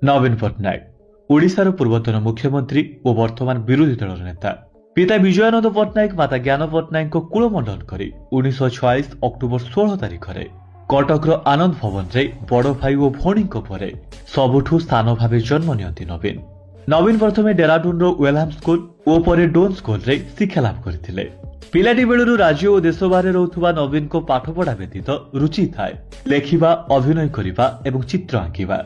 नवीन पट्टनायक ओडिशार पूर्वतन मुख्यमंत्री और वर्तमान विरोधी दल नेता। पिता विजयानंद पट्टनायक माता ज्ञान पट्टनायक कुलमंडन कर 1946 अक्टोबर 16 तारिख में कटकर आनंद भवन रे बड़ भाई और भौणी सबुठू स्थान भाव जन्म नियंती नवीन। नवीन प्रथमे डेराडून वेलहाम स्कूल और पर डोन स्कूल रे शिक्षा लाभ करथिले। पिलाटी बेलू राज्य और देश बाहर रोथुवा नवीन को पाठपढ़ा व्यतीत रुचि थाए लेखिबा, अभिनय करिबा एवं चित्र आंकिबा।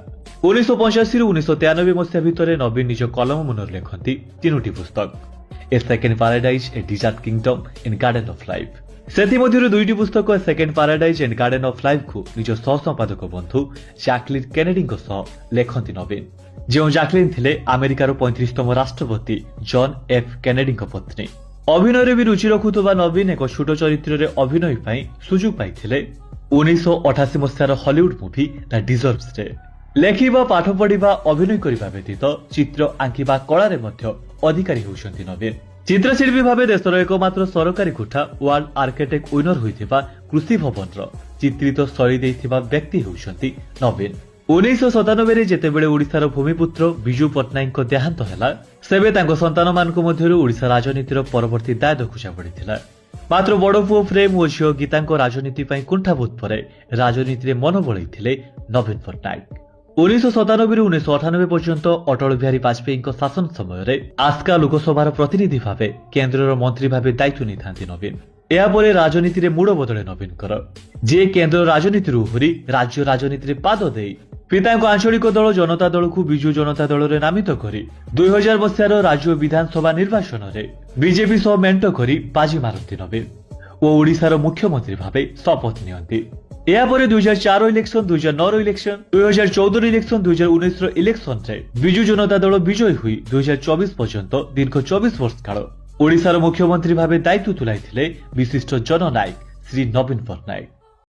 1985 रु 1993 मसीहा भितर नवीन निज कलम मुनर लेखती 3टी पुस्तक, A Second Paradise, A Desert Kingdom and Garden of Life. सेथिमध्यरु 2टी पुस्तक A Second Paradise and Garden of Life को निज सहसंपादक बंधु जैकलिन केनेडी लेखती नवीन, जो जैकलिन थिले अमेरिकार 35तम राष्ट्रपति जॉन एफ केनेडी पत्नी। अभिनय भी रुचि रखुवा नवीन एक छोट चरित्र रे अभिनय पाई सुजोग पाइथिले 1988 मसीहार हॉलीवुड मूवी द डिजर्व्स रे। लेखिबा, पाठ पढ़िबा, अभिनय करिबा व्यतीत चित्र आंकिबा कलारे मध्य अधिकारी होउछन्ति नवीन। चित्रशिल्पी भावे देशर एकमात्र सरकारी कोठा वर्ल्ड आर्किटेक्ट विनर होइथिबा कृषि भवन चित्रित शैली देइथिबा व्यक्ति होउछन्ति नवीन। 1997 रे जेतेबेले ओडिशार भूमिपुत्र विजु पट्टनायक देहांत हैला, सेबे तांको संतान मानक मध्यरु ओडिशा राजनीतिर परवर्ती दायित्व खुजा पड़िथिला। मात्र बड़ पुओ प्रेम और झियो गीतांक राजनीति पई कुंठाबोध परे राजनीति रे मन बळैथिले नवीन पट्टनायक। 1997 रु 1998 पर्यंत अटल बिहारी वाजपेयी शासन समय आस्का लोकसभार प्रतिनिधि भावे केन्द्र मंत्री भावे दायित्व नहीं नवीन। यापर राजनीति रे मूड बदले नवीन जे केन्द्र राजनीति उहरी राज्य राजनीति पाद दे पिता आंचलिक दल जनता दल को विजु जनता दल रे नामित करी 2000 मसीहार राज्य विधानसभा निर्वाचन रे बीजेपी सह मेंट करी बाजी मारती नवीन और ओडिशार मुख्यमंत्री भावे शपथ नियंती। यापर 2004 इलेक्शन, 2009 इलेक्शन, 2014 इलेक्शन, 2019 इलेक्शन रे विजु जनता दल विजयी हुई 2024 पर्यंत दीर्घ 24 वर्ष काल ओडिशार मुख्यमंत्री भावे दायित्व तुलाइथिले विशिष्ट जननायक श्री नवीन पट्टनायक।